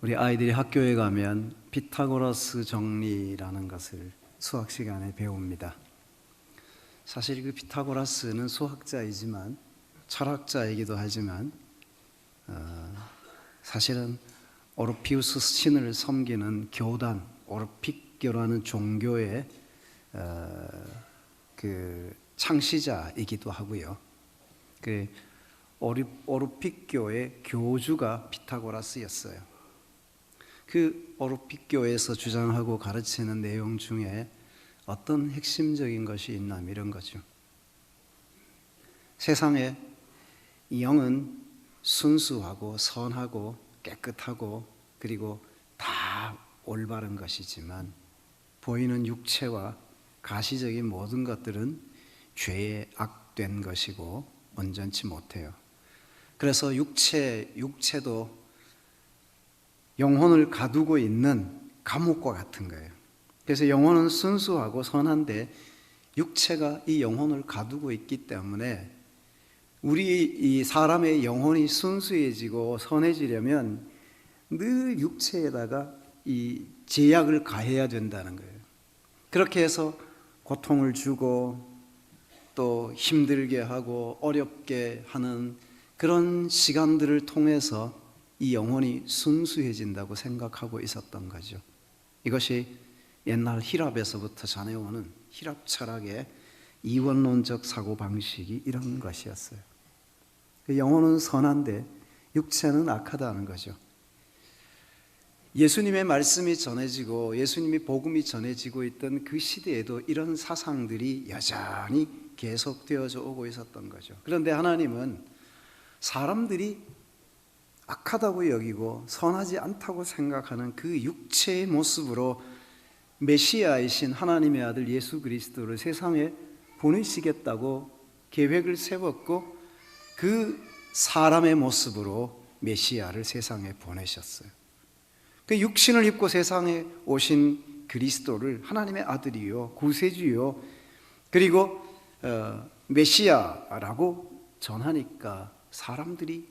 우리 아이들이 학교에 가면 피타고라스 정리라는 것을 수학 시간에 배웁니다. 사실 그 피타고라스는 수학자이지만 철학자이기도 하지만 사실은 오르피우스 신을 섬기는 교단 오르픽교라는 종교의 그 창시자이기도 하고요. 그 오르픽교의 교주가 피타고라스였어요. 그 오르픽교에서 주장하고 가르치는 내용 중에 어떤 핵심적인 것이 있나 이런 거죠. 세상에 영은 순수하고 선하고 깨끗하고 그리고 다 올바른 것이지만 보이는 육체와 가시적인 모든 것들은 죄에 악된 것이고 온전치 못해요. 그래서 육체도 영혼을 가두고 있는 감옥과 같은 거예요. 그래서 영혼은 순수하고 선한데 육체가 이 영혼을 가두고 있기 때문에 우리 이 사람의 영혼이 순수해지고 선해지려면 늘 육체에다가 이 제약을 가해야 된다는 거예요. 그렇게 해서 고통을 주고 또 힘들게 하고 어렵게 하는 그런 시간들을 통해서 이 영혼이 순수해진다고 생각하고 있었던 거죠. 이것이 옛날 히랍에서부터 전해오는 히랍 철학의 이원론적 사고방식이 이런 것이었어요. 영혼은 선한데 육체는 악하다는 거죠. 예수님의 말씀이 전해지고 예수님의 복음이 전해지고 있던 그 시대에도 이런 사상들이 여전히 계속되어져 오고 있었던 거죠. 그런데 하나님은 사람들이 악하다고 여기고 선하지 않다고 생각하는 그 육체의 모습으로 메시아이신 하나님의 아들 예수 그리스도를 세상에 보내시겠다고 계획을 세웠고 그 사람의 모습으로 메시아를 세상에 보내셨어요. 그 육신을 입고 세상에 오신 그리스도를 하나님의 아들이요 구세주요 그리고 메시아라고 전하니까 사람들이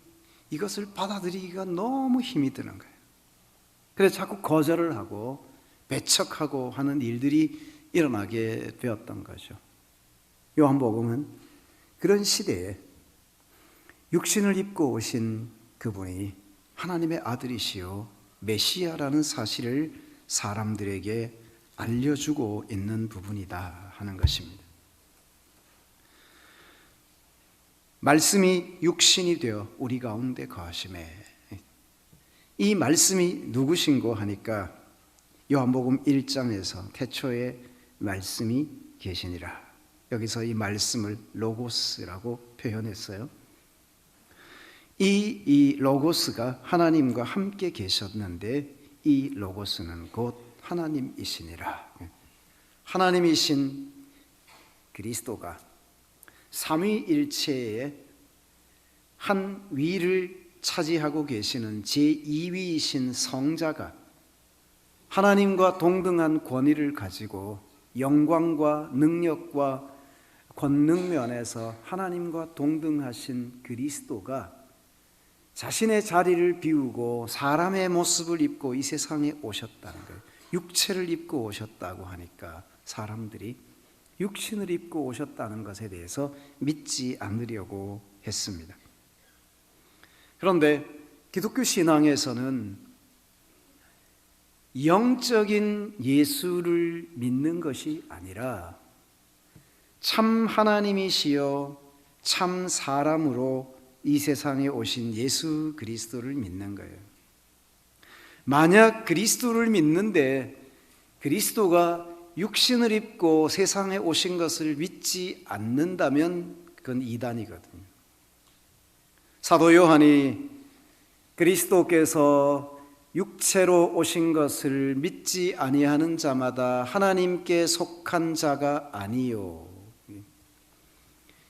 이것을 받아들이기가 너무 힘이 드는 거예요. 그래서 자꾸 거절을 하고 배척하고 하는 일들이 일어나게 되었던 거죠. 요한복음은 그런 시대에 육신을 입고 오신 그분이 하나님의 아들이시요 메시아라는 사실을 사람들에게 알려주고 있는 부분이다 하는 것입니다. 말씀이 육신이 되어 우리 가운데 거하심에 이 말씀이 누구신고 하니까 요한복음 1장에서 태초에 말씀이 계시니라. 여기서 이 말씀을 로고스라고 표현했어요. 이 로고스가 하나님과 함께 계셨는데 이 로고스는 곧 하나님이시니라. 하나님이신 그리스도가 삼위일체의 한 위를 차지하고 계시는 제2위이신 성자가 하나님과 동등한 권위를 가지고 영광과 능력과 권능 면에서 하나님과 동등하신 그리스도가 자신의 자리를 비우고 사람의 모습을 입고 이 세상에 오셨다는 거예요. 육체를 입고 오셨다고 하니까 사람들이 육신을 입고 오셨다는 것에 대해서 믿지 않으려고 했습니다. 그런데 기독교 신앙에서는 영적인 예수를 믿는 것이 아니라 참 하나님이시여 참 사람으로 이 세상에 오신 예수 그리스도를 믿는 거예요. 만약 그리스도를 믿는데 그리스도가 육신을 입고 세상에 오신 것을 믿지 않는다면 그건 이단이거든요. 사도 요한이 그리스도께서 육체로 오신 것을 믿지 아니하는 자마다 하나님께 속한 자가 아니요.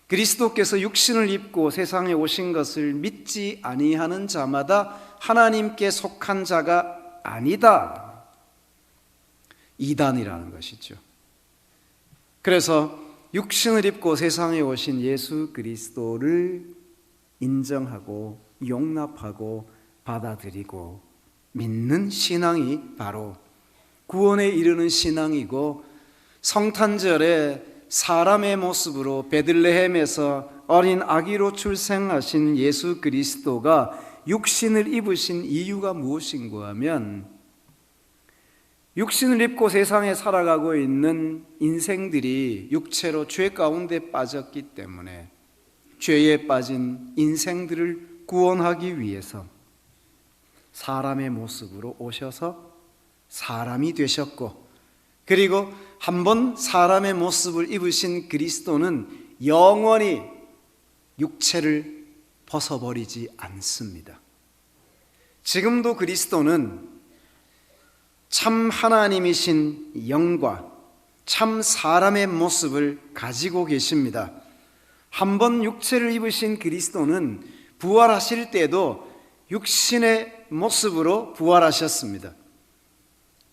그리스도께서 육신을 입고 세상에 오신 것을 믿지 아니하는 자마다 하나님께 속한 자가 아니다. 이단이라는 것이죠. 그래서 육신을 입고 세상에 오신 예수 그리스도를 인정하고 용납하고 받아들이고 믿는 신앙이 바로 구원에 이르는 신앙이고, 성탄절에 사람의 모습으로 베들레헴에서 어린 아기로 출생하신 예수 그리스도가 육신을 입으신 이유가 무엇인가 하면, 육신을 입고 세상에 살아가고 있는 인생들이 육체로 죄 가운데 빠졌기 때문에 죄에 빠진 인생들을 구원하기 위해서 사람의 모습으로 오셔서 사람이 되셨고, 그리고 한번 사람의 모습을 입으신 그리스도는 영원히 육체를 벗어버리지 않습니다. 지금도 그리스도는 참 하나님이신 영과 참 사람의 모습을 가지고 계십니다. 한번 육체를 입으신 그리스도는 부활하실 때도 육신의 모습으로 부활하셨습니다.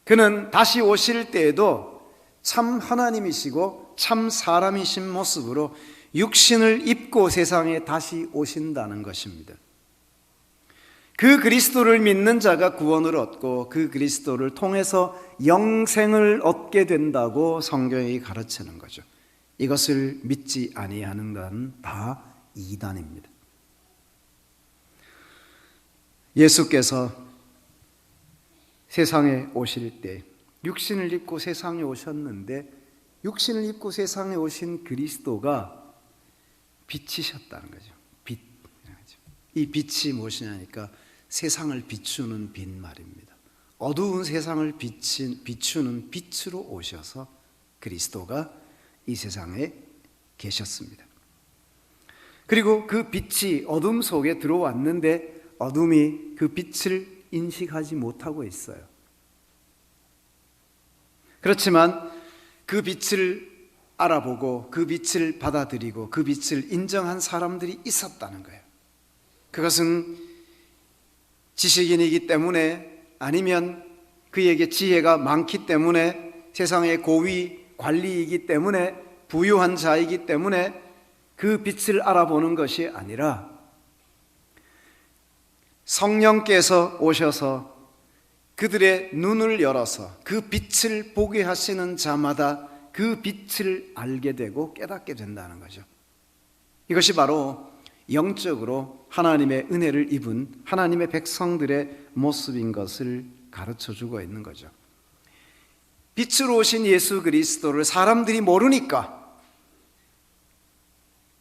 그는 다시 오실 때에도 참 하나님이시고 참 사람이신 모습으로 육신을 입고 세상에 다시 오신다는 것입니다. 그 그리스도를 믿는 자가 구원을 얻고 그 그리스도를 통해서 영생을 얻게 된다고 성경이 가르치는 거죠. 이것을 믿지 아니하는 건 다 이단입니다. 예수께서 세상에 오실 때 육신을 입고 세상에 오셨는데, 육신을 입고 세상에 오신 그리스도가 빛이셨다는 거죠. 빛. 이 빛이 무엇이냐니까 세상을 비추는 빛 말입니다. 어두운 세상을 비추는 빛으로 오셔서 그리스도가 이 세상에 계셨습니다. 그리고 그 빛이 어둠 속에 들어왔는데 어둠이 그 빛을 인식하지 못하고 있어요. 그렇지만 그 빛을 알아보고 그 빛을 받아들이고 그 빛을 인정한 사람들이 있었다는 거예요. 그것은 지식인이기 때문에, 아니면 그에게 지혜가 많기 때문에, 세상의 고위 관리이기 때문에, 부유한 자이기 때문에 그 빛을 알아보는 것이 아니라 성령께서 오셔서 그들의 눈을 열어서 그 빛을 보게 하시는 자마다 그 빛을 알게 되고 깨닫게 된다는 거죠. 이것이 바로 영적으로 하나님의 은혜를 입은 하나님의 백성들의 모습인 것을 가르쳐주고 있는 거죠. 빛으로 오신 예수 그리스도를 사람들이 모르니까,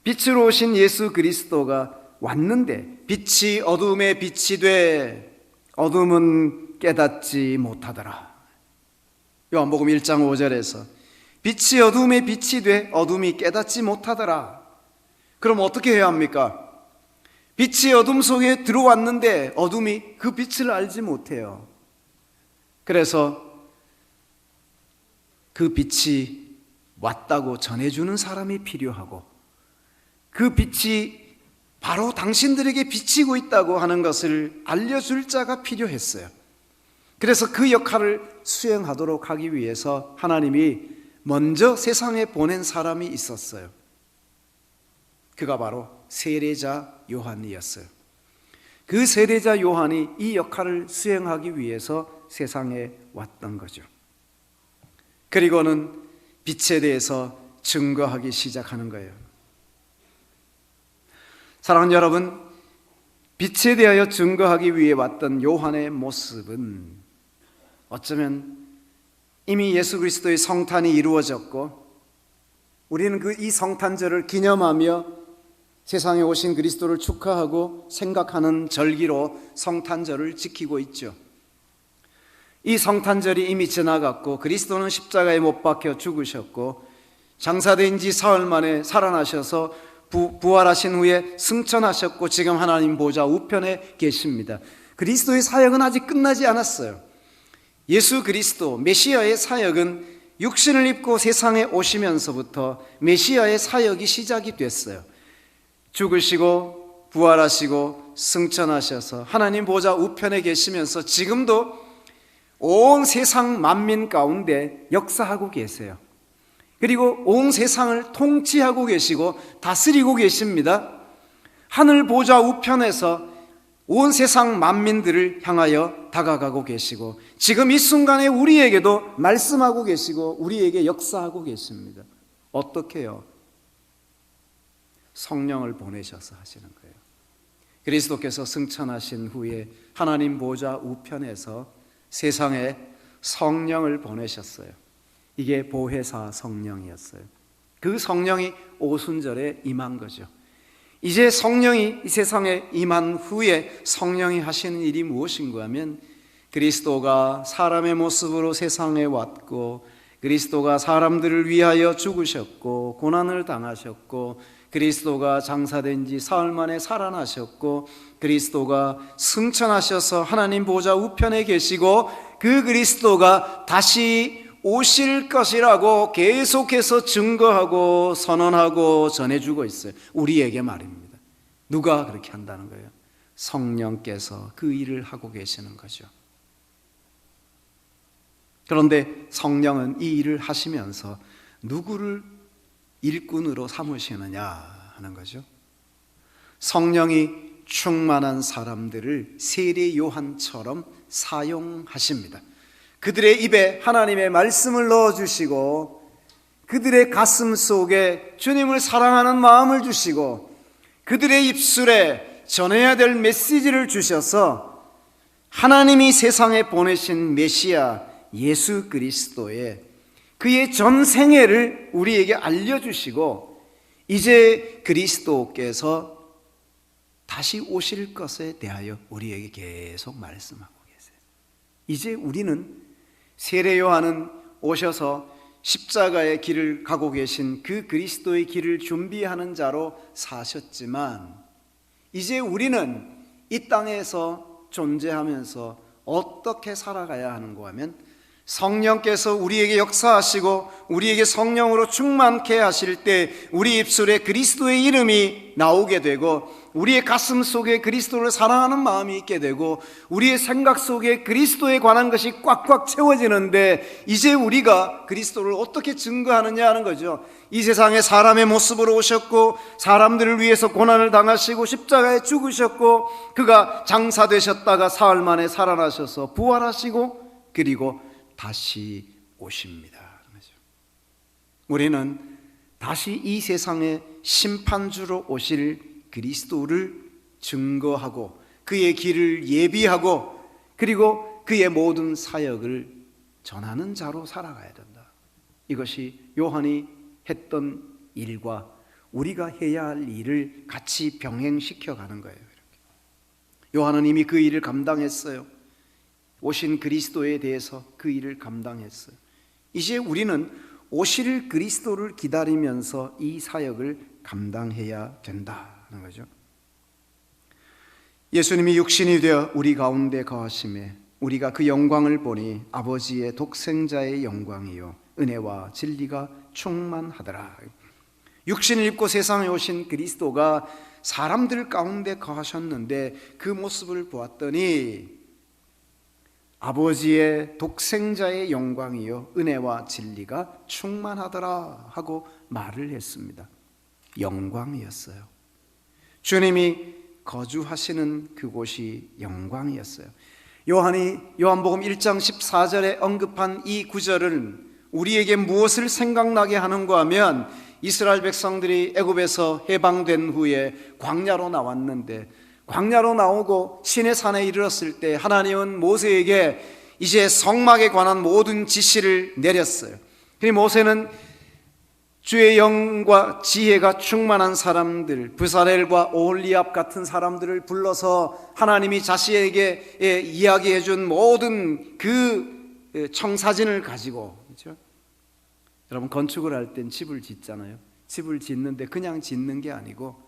빛으로 오신 예수 그리스도가 왔는데 빛이 어둠에 빛이 돼 어둠은 깨닫지 못하더라. 요한복음 1장 5절에서 빛이 어둠에 빛이 돼 어둠이 깨닫지 못하더라. 그럼 어떻게 해야 합니까? 빛이 어둠 속에 들어왔는데 어둠이 그 빛을 알지 못해요. 그래서 그 빛이 왔다고 전해주는 사람이 필요하고, 그 빛이 바로 당신들에게 비치고 있다고 하는 것을 알려줄 자가 필요했어요. 그래서 그 역할을 수행하도록 하기 위해서 하나님이 먼저 세상에 보낸 사람이 있었어요. 그가 바로 세례자 요한이었어요. 그 세례자 요한이 이 역할을 수행하기 위해서 세상에 왔던 거죠. 그리고는 빛에 대해서 증거하기 시작하는 거예요. 사랑하는 여러분, 빛에 대하여 증거하기 위해 왔던 요한의 모습은 어쩌면 이미 예수 그리스도의 성탄이 이루어졌고, 우리는 이 성탄절을 기념하며 세상에 오신 그리스도를 축하하고 생각하는 절기로 성탄절을 지키고 있죠. 이 성탄절이 이미 지나갔고, 그리스도는 십자가에 못 박혀 죽으셨고, 장사된 지 사흘 만에 살아나셔서 부활하신 후에 승천하셨고, 지금 하나님 보좌 우편에 계십니다. 그리스도의 사역은 아직 끝나지 않았어요. 예수 그리스도 메시아의 사역은 육신을 입고 세상에 오시면서부터 메시아의 사역이 시작이 됐어요. 죽으시고 부활하시고 승천하셔서 하나님 보좌 우편에 계시면서 지금도 온 세상 만민 가운데 역사하고 계세요. 그리고 온 세상을 통치하고 계시고 다스리고 계십니다. 하늘 보좌 우편에서 온 세상 만민들을 향하여 다가가고 계시고 지금 이 순간에 우리에게도 말씀하고 계시고 우리에게 역사하고 계십니다. 어떻게요? 성령을 보내셔서 하시는 거예요. 그리스도께서 승천하신 후에 하나님 보좌 우편에서 세상에 성령을 보내셨어요. 이게 보혜사 성령이었어요. 그 성령이 오순절에 임한 거죠. 이제 성령이 이 세상에 임한 후에 성령이 하시는 일이 무엇인가 하면 그리스도가 사람의 모습으로 세상에 왔고 그리스도가 사람들을 위하여 죽으셨고 고난을 당하셨고 그리스도가 장사된 지 사흘 만에 살아나셨고 그리스도가 승천하셔서 하나님 보좌 우편에 계시고 그 그리스도가 다시 오실 것이라고 계속해서 증거하고 선언하고 전해주고 있어요. 우리에게 말입니다. 누가 그렇게 한다는 거예요? 성령께서 그 일을 하고 계시는 거죠. 그런데 성령은 이 일을 하시면서 누구를 일꾼으로 삼으시느냐 하는 거죠. 성령이 충만한 사람들을 세례 요한처럼 사용하십니다. 그들의 입에 하나님의 말씀을 넣어주시고 그들의 가슴 속에 주님을 사랑하는 마음을 주시고 그들의 입술에 전해야 될 메시지를 주셔서 하나님이 세상에 보내신 메시아 예수 그리스도의 그의 전 생애를 우리에게 알려주시고 이제 그리스도께서 다시 오실 것에 대하여 우리에게 계속 말씀하고 계세요. 이제 우리는 세례 요한은 오셔서 십자가의 길을 가고 계신 그 그리스도의 길을 준비하는 자로 사셨지만 이제 우리는 이 땅에서 존재하면서 어떻게 살아가야 하는가 하면 성령께서 우리에게 역사하시고 우리에게 성령으로 충만케 하실 때 우리 입술에 그리스도의 이름이 나오게 되고 우리의 가슴 속에 그리스도를 사랑하는 마음이 있게 되고 우리의 생각 속에 그리스도에 관한 것이 꽉꽉 채워지는데 이제 우리가 그리스도를 어떻게 증거하느냐 하는 거죠. 이 세상에 사람의 모습으로 오셨고 사람들을 위해서 고난을 당하시고 십자가에 죽으셨고 그가 장사되셨다가 사흘 만에 살아나셔서 부활하시고 그리고 다시 오십니다. 우리는 다시 이 세상의 심판주로 오실 그리스도를 증거하고 그의 길을 예비하고 그리고 그의 모든 사역을 전하는 자로 살아가야 된다. 이것이 요한이 했던 일과 우리가 해야 할 일을 같이 병행시켜 가는 거예요. 요한은 이미 그 일을 감당했어요. 오신 그리스도에 대해서 그 일을 감당했어요. 이제 우리는 오실 그리스도를 기다리면서 이 사역을 감당해야 된다는 거죠. 예수님이 육신이 되어 우리 가운데 거하심에 우리가 그 영광을 보니 아버지의 독생자의 영광이요 은혜와 진리가 충만하더라. 육신을 입고 세상에 오신 그리스도가 사람들 가운데 거하셨는데 그 모습을 보았더니 아버지의 독생자의 영광이요 은혜와 진리가 충만하더라 하고 말을 했습니다. 영광이었어요. 주님이 거주하시는 그곳이 영광이었어요. 요한이 요한복음 1장 14절에 언급한 이 구절은 우리에게 무엇을 생각나게 하는가 하면 이스라엘 백성들이 애굽에서 해방된 후에 광야로 나왔는데 광야로 나오고 시내산에 이르렀을 때 하나님은 모세에게 이제 성막에 관한 모든 지시를 내렸어요. 그리고 모세는 주의 영과 지혜가 충만한 사람들 부사렐과 오홀리압 같은 사람들을 불러서 하나님이 자신에게 이야기해 준 모든 그 청사진을 가지고, 그렇죠? 여러분 건축을 할 땐 집을 짓잖아요. 집을 짓는데 그냥 짓는 게 아니고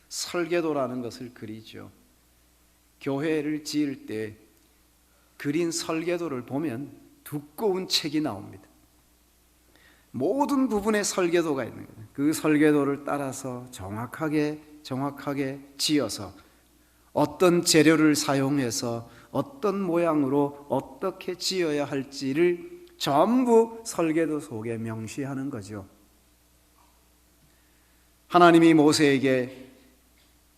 설계도라는 것을 그리죠. 교회를 지을 때 그린 설계도를 보면 두꺼운 책이 나옵니다. 모든 부분에 설계도가 있는 거예요. 그 설계도를 따라서 정확하게 지어서 어떤 재료를 사용해서 어떤 모양으로 어떻게 지어야 할지를 전부 설계도 속에 명시하는 거죠. 하나님이 모세에게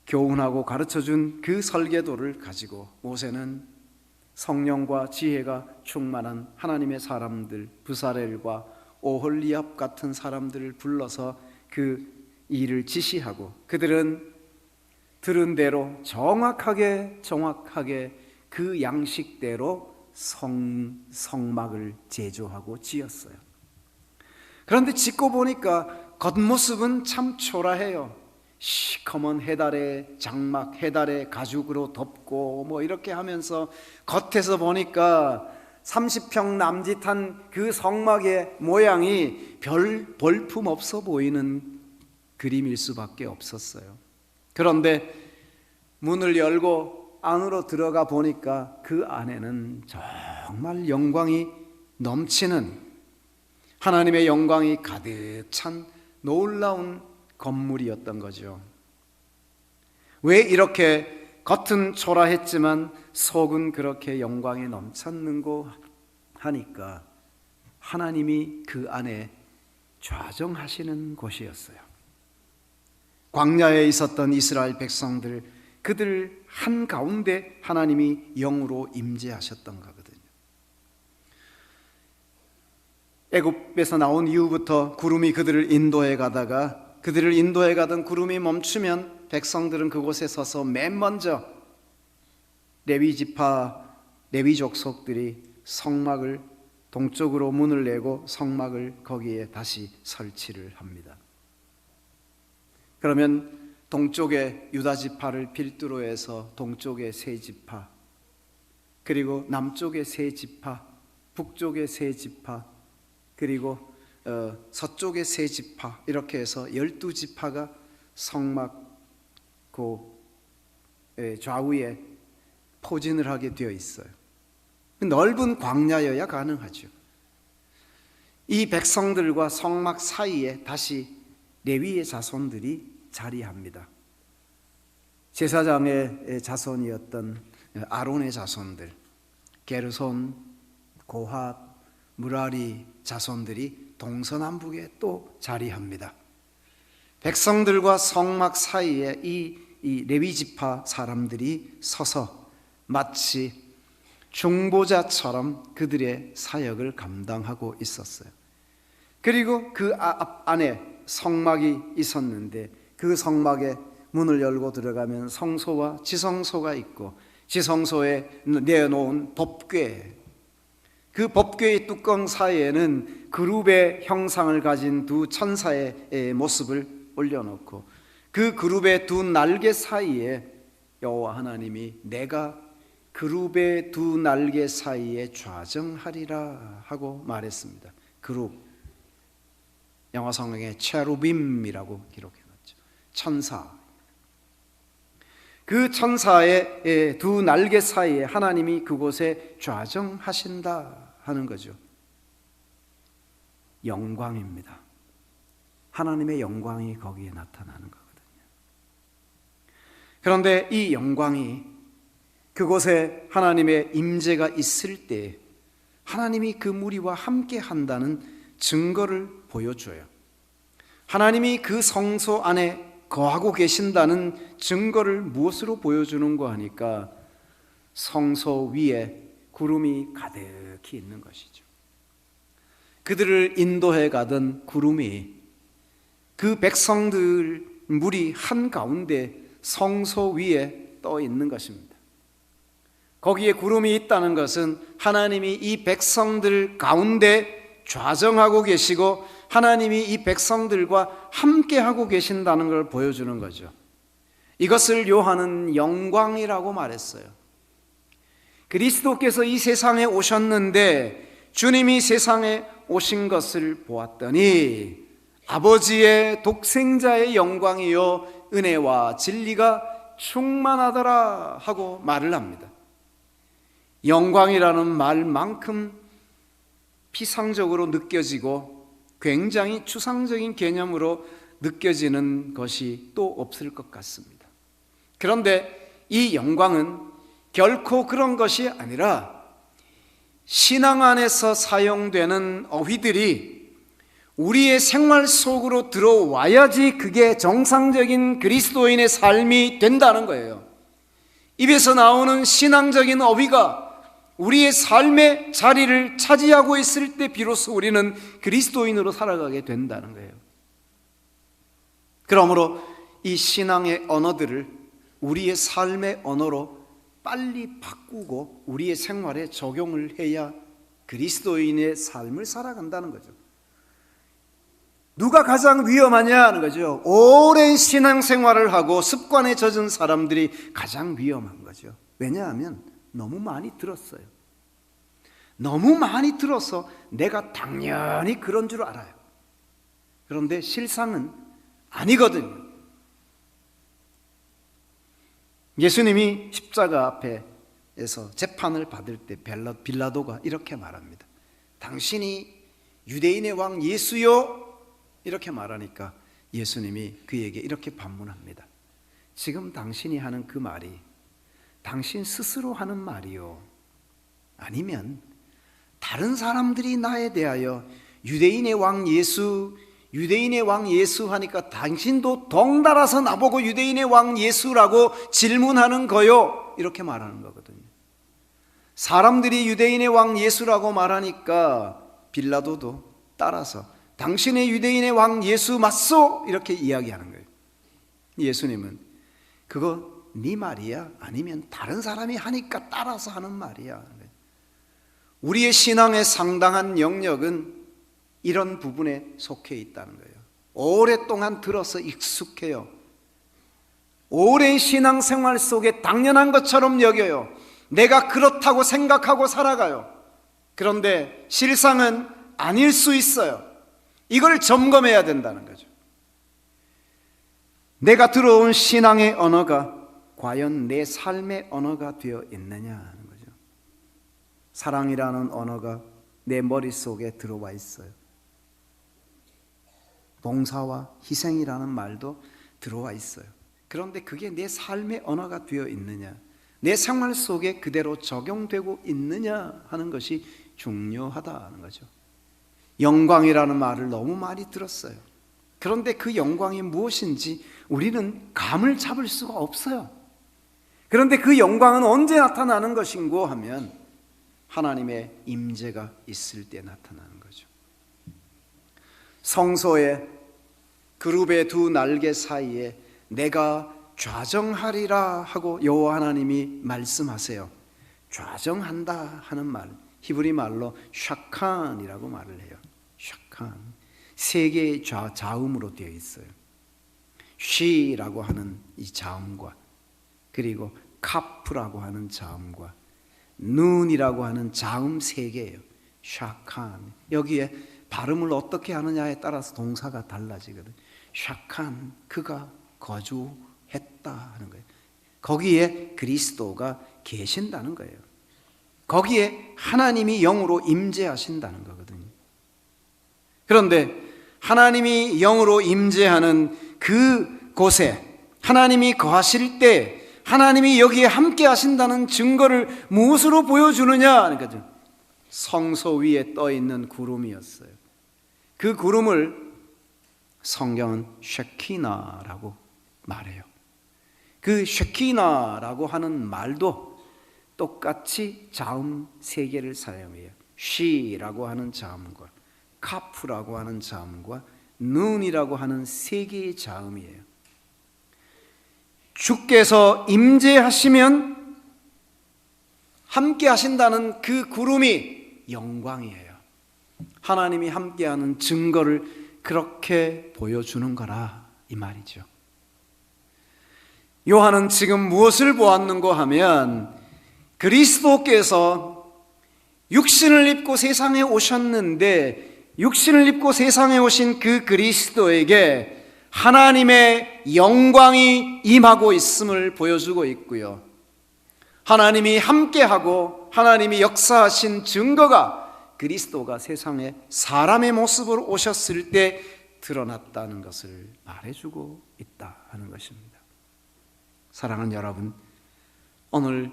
교훈하고 가르쳐준 그 설계도를 가지고 모세는 성령과 지혜가 충만한 하나님의 사람들, 부사렐과 오홀리압 같은 사람들을 불러서 그 일을 지시하고, 그들은 들은 대로 정확하게 그 양식대로 성막을 제조하고 지었어요. 그런데 짓고 보니까 겉모습은 참 초라해요. 시커먼 해달의 장막, 해달의 가죽으로 덮고 뭐 이렇게 하면서 겉에서 보니까 30평 남짓한 그 성막의 모양이 별 볼품 없어 보이는 그림일 수밖에 없었어요. 그런데 문을 열고 안으로 들어가 보니까 그 안에는 정말 영광이 넘치는, 하나님의 영광이 가득 찬 놀라운 건물이었던 거죠. 왜 이렇게 겉은 초라했지만 속은 그렇게 영광이 넘쳤는고 하니까 하나님이 그 안에 좌정하시는 곳이었어요. 광야에 있었던 이스라엘 백성들, 그들 한가운데 하나님이 영으로 임재하셨던 거거든요. 애굽에서 나온 이후부터 구름이 그들을 인도해 가다가, 그들을 인도해 가던 구름이 멈추면 백성들은 그곳에 서서 맨 먼저 레위지파, 레위 족속들이 성막을 동쪽으로 문을 내고 성막을 거기에 다시 설치를 합니다. 그러면 동쪽의 유다지파를 필두로 해서 동쪽의 세 지파, 그리고 남쪽의 세 지파, 북쪽의 세 지파, 그리고 서쪽의 세 지파, 이렇게 해서 12지파가 성막 그 좌우에 포진을 하게 되어 있어요. 넓은 광야여야 가능하죠. 이 백성들과 성막 사이에 다시 레위의 자손들이 자리합니다. 제사장의 자손이었던 아론의 자손들, 게르손, 고핫, 무라리 자손들이 동서남북에 또 자리합니다. 백성들과 성막 사이에 이 레위지파 사람들이 서서 마치 중보자처럼 그들의 사역을 감당하고 있었어요. 그리고 그 안에 성막이 있었는데, 그 성막에 문을 열고 들어가면 성소와 지성소가 있고, 지성소에 내어놓은 법궤, 그 법궤의 뚜껑 사이에는 그룹의 형상을 가진 두 천사의 모습을 올려놓고, 그 그룹의 두 날개 사이에 여호와 하나님이 내가 그룹의 두 날개 사이에 좌정하리라 하고 말했습니다. 그룹, 영어 성경에 체루빔이라고 기록해놨죠. 천사. 그 천사의 두 날개 사이에 하나님이 그곳에 좌정하신다 하는 거죠. 영광입니다. 하나님의 영광이 거기에 나타나는 거거든요. 그런데 이 영광이, 그곳에 하나님의 임재가 있을 때 하나님이 그 무리와 함께 한다는 증거를 보여줘요. 하나님이 그 성소 안에 거하고 계신다는 증거를 무엇으로 보여주는가 하니까 성소 위에 구름이 가득히 있는 것이죠. 그들을 인도해 가던 구름이 그 백성들 무리 한가운데 성소 위에 떠 있는 것입니다. 거기에 구름이 있다는 것은 하나님이 이 백성들 가운데 좌정하고 계시고 하나님이 이 백성들과 함께하고 계신다는 걸 보여주는 거죠. 이것을 요한은 영광이라고 말했어요. 그리스도께서 이 세상에 오셨는데 주님이 세상에 오신 것을 보았더니 아버지의 독생자의 영광이요 은혜와 진리가 충만하더라 하고 말을 합니다. 영광이라는 말만큼 피상적으로 느껴지고 굉장히 추상적인 개념으로 느껴지는 것이 또 없을 것 같습니다. 그런데 이 영광은 결코 그런 것이 아니라 신앙 안에서 사용되는 어휘들이 우리의 생활 속으로 들어와야지 그게 정상적인 그리스도인의 삶이 된다는 거예요. 입에서 나오는 신앙적인 어휘가 우리의 삶의 자리를 차지하고 있을 때 비로소 우리는 그리스도인으로 살아가게 된다는 거예요. 그러므로 이 신앙의 언어들을 우리의 삶의 언어로 빨리 바꾸고 우리의 생활에 적용을 해야 그리스도인의 삶을 살아간다는 거죠. 누가 가장 위험하냐 하는 거죠. 오랜 신앙생활을 하고 습관에 젖은 사람들이 가장 위험한 거죠. 왜냐하면 너무 많이 들었어요. 너무 많이 들어서 내가 당연히 그런 줄 알아요. 그런데 실상은 아니거든요. 예수님이 십자가 앞에서 재판을 받을 때 빌라도가 이렇게 말합니다. 당신이 유대인의 왕 예수요? 이렇게 말하니까 예수님이 그에게 이렇게 반문합니다. 지금 당신이 하는 그 말이 당신 스스로 하는 말이요? 아니면 다른 사람들이 나에 대하여 유대인의 왕 예수 하니까 당신도 덩달아서 나보고 유대인의 왕 예수라고 질문하는 거요? 이렇게 말하는 거거든요. 사람들이 유대인의 왕 예수라고 말하니까 빌라도도 따라서 당신의 유대인의 왕 예수 맞소? 이렇게 이야기하는 거예요. 예수님은 그거 네 말이야? 아니면 다른 사람이 하니까 따라서 하는 말이야? 우리의 신앙의 상당한 영역은 이런 부분에 속해 있다는 거예요. 오랫동안 들어서 익숙해요. 오랜 신앙생활 속에 당연한 것처럼 여겨요. 내가 그렇다고 생각하고 살아가요. 그런데 실상은 아닐 수 있어요. 이걸 점검해야 된다는 거죠. 내가 들어온 신앙의 언어가 과연 내 삶의 언어가 되어 있느냐 하는 거죠. 사랑이라는 언어가 내 머릿속에 들어와 있어요. 봉사와 희생이라는 말도 들어와 있어요. 그런데 그게 내 삶의 언어가 되어 있느냐, 내 생활 속에 그대로 적용되고 있느냐 하는 것이 중요하다는 거죠. 영광이라는 말을 너무 많이 들었어요. 그런데 그 영광이 무엇인지 우리는 감을 잡을 수가 없어요. 그런데 그 영광은 언제 나타나는 것인고 하면 하나님의 임재가 있을 때 나타나는 거죠. 성소의 그룹의 두 날개 사이에 내가 좌정하리라 하고 여호와 하나님이 말씀하세요. 좌정한다 하는 말, 히브리 말로 샤칸이라고 말을 해요. 샤칸, 세 개의 자음으로 되어 있어요. 쉬라고 하는 이 자음과 그리고 카프라고 하는 자음과 눈이라고 하는 자음 세 개예요. 샤칸. 여기에 발음을 어떻게 하느냐에 따라서 동사가 달라지거든. 샤칸, 그가 거주했다 하는 거예요. 거기에 그리스도가 계신다는 거예요. 거기에 하나님이 영으로 임재하신다는 거거든요. 그런데 하나님이 영으로 임재하는 그 곳에 하나님이 거하실 때 하나님이 여기에 함께 하신다는 증거를 무엇으로 보여주느냐 하는 거죠. 성소 위에 떠 있는 구름이었어요. 그 구름을 성경은 쉐키나라고 말해요. 그 쉐키나라고 하는 말도 똑같이 자음 세 개를 사용해요. 쉬라고 하는 자음과 카프라고 하는 자음과 눈이라고 하는 세 개의 자음이에요. 주께서 임재하시면 함께 하신다는 그 구름이 영광이에요. 하나님이 함께하는 증거를 그렇게 보여주는 거라 이 말이죠. 요한은 지금 무엇을 보았는고 하면 그리스도께서 육신을 입고 세상에 오셨는데 육신을 입고 세상에 오신 그 그리스도에게 하나님의 영광이 임하고 있음을 보여주고 있고요. 하나님이 함께하고 하나님이 역사하신 증거가 그리스도가 세상에 사람의 모습으로 오셨을 때 드러났다는 것을 말해주고 있다 하는 것입니다. 사랑하는 여러분, 오늘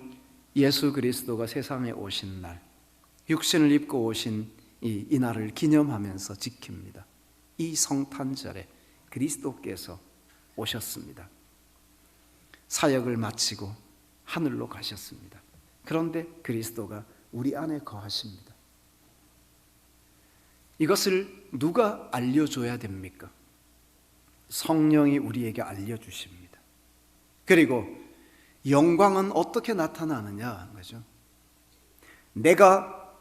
예수 그리스도가 세상에 오신 날, 육신을 입고 오신 이 날을 기념하면서 지킵니다. 이 성탄절에 그리스도께서 오셨습니다. 사역을 마치고 하늘로 가셨습니다. 그런데 그리스도가 우리 안에 거하십니다. 이것을 누가 알려줘야 됩니까? 성령이 우리에게 알려주십니다. 그리고 영광은 어떻게 나타나느냐 거죠. 내가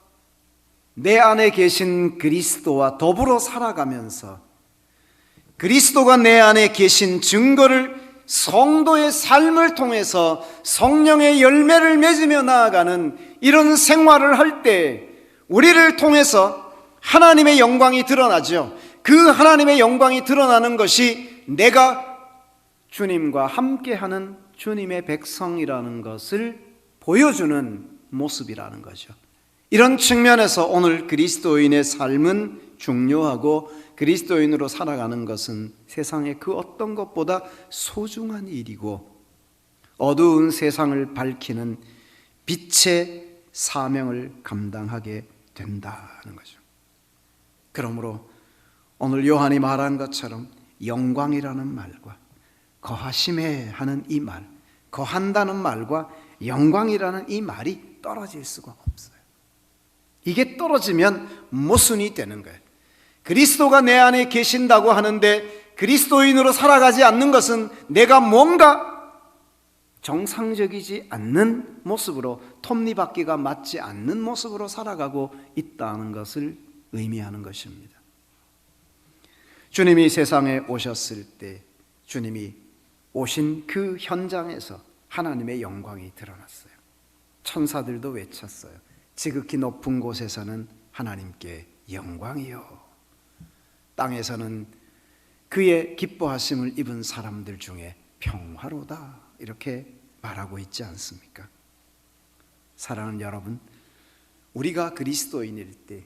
내 안에 계신 그리스도와 더불어 살아가면서 그리스도가 내 안에 계신 증거를 성도의 삶을 통해서 성령의 열매를 맺으며 나아가는 이런 생활을 할 때 우리를 통해서 하나님의 영광이 드러나죠. 그 하나님의 영광이 드러나는 것이 내가 주님과 함께하는 주님의 백성이라는 것을 보여주는 모습이라는 거죠. 이런 측면에서 오늘 그리스도인의 삶은 중요하고 그리스도인으로 살아가는 것은 세상의 그 어떤 것보다 소중한 일이고 어두운 세상을 밝히는 빛의 사명을 감당하게 된다는 거죠. 그러므로 오늘 요한이 말한 것처럼 영광이라는 말과 거하심에 하는 이 말, 거한다는 말과 영광이라는 이 말이 떨어질 수가 없어요. 이게 떨어지면 모순이 되는 거예요. 그리스도가 내 안에 계신다고 하는데 그리스도인으로 살아가지 않는 것은 내가 뭔가 정상적이지 않는 모습으로, 톱니바퀴가 맞지 않는 모습으로 살아가고 있다는 것을 의미하는 것입니다. 주님이 세상에 오셨을 때 주님이 오신 그 현장에서 하나님의 영광이 드러났어요. 천사들도 외쳤어요. 지극히 높은 곳에서는 하나님께 영광이요, 땅에서는 그의 기뻐하심을 입은 사람들 중에 평화로다, 이렇게 말하고 있지 않습니까? 사랑하는 여러분, 우리가 그리스도인일 때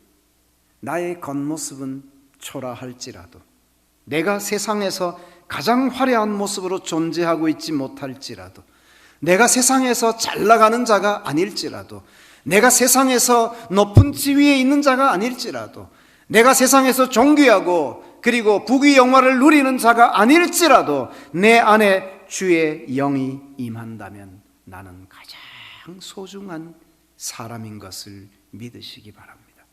나의 겉모습은 초라할지라도, 내가 세상에서 가장 화려한 모습으로 존재하고 있지 못할지라도, 내가 세상에서 잘 나가는 자가 아닐지라도, 내가 세상에서 높은 지위에 있는 자가 아닐지라도, 내가 세상에서 존귀하고 그리고 부귀 영화를 누리는 자가 아닐지라도 내 안에 주의 영이 임한다면 나는 가장 소중한 사람인 것을 믿으시기 바랍니다.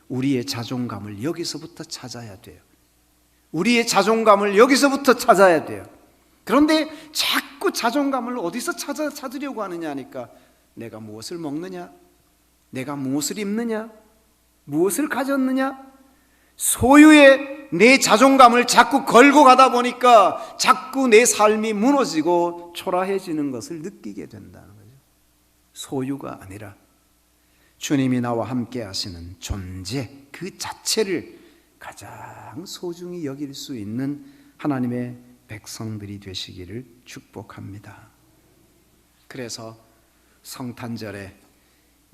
우리의 자존감을 여기서부터 찾아야 돼요. 우리의 자존감을 여기서부터 찾아야 돼요. 그런데 자꾸 자존감을 어디서 찾으려고 하느냐 하니까 내가 무엇을 먹느냐, 내가 무엇을 입느냐, 무엇을 가졌느냐, 소유의 내 자존감을 자꾸 걸고 가다 보니까 자꾸 내 삶이 무너지고 초라해지는 것을 느끼게 된다는 거죠. 소유가 아니라 주님이 나와 함께 하시는 존재 그 자체를 가장 소중히 여길 수 있는 하나님의 백성들이 되시기를 축복합니다. 그래서 성탄절에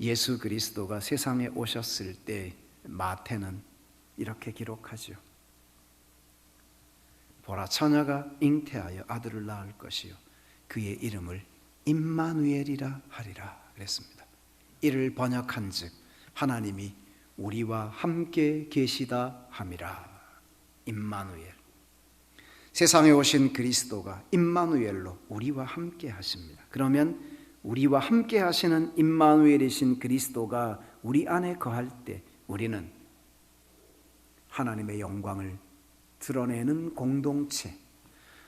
예수 그리스도가 세상에 오셨을 때 마태는 이렇게 기록하죠. 보라, 처녀가 잉태하여 아들을 낳을 것이요 그의 이름을 임마누엘이라 하리라 그랬습니다. 이를 번역한즉 하나님이 우리와 함께 계시다 함이라. 임마누엘, 세상에 오신 그리스도가 임마누엘로 우리와 함께 하십니다. 그러면 우리와 함께 하시는 임마누엘이신 그리스도가 우리 안에 거할 때 우리는 하나님의 영광을 드러내는 공동체,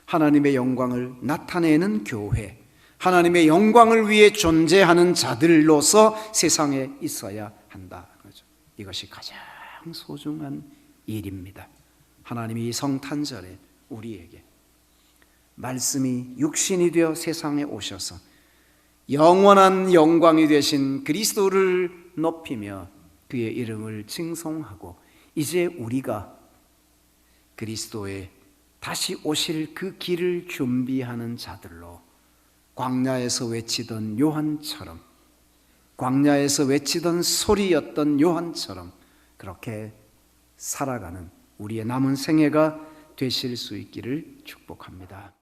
하나님의 영광을 나타내는 교회, 하나님의 영광을 위해 존재하는 자들로서 세상에 있어야 한다. 이것이 가장 소중한 일입니다. 하나님이 이 성탄절에 우리에게 말씀이 육신이 되어 세상에 오셔서 영원한 영광이 되신 그리스도를 높이며 그의 이름을 칭송하고 이제 우리가 그리스도의 다시 오실 그 길을 준비하는 자들로 광야에서 외치던 요한처럼, 광야에서 외치던 소리였던 요한처럼 그렇게 살아가는 우리의 남은 생애가 되실 수 있기를 축복합니다.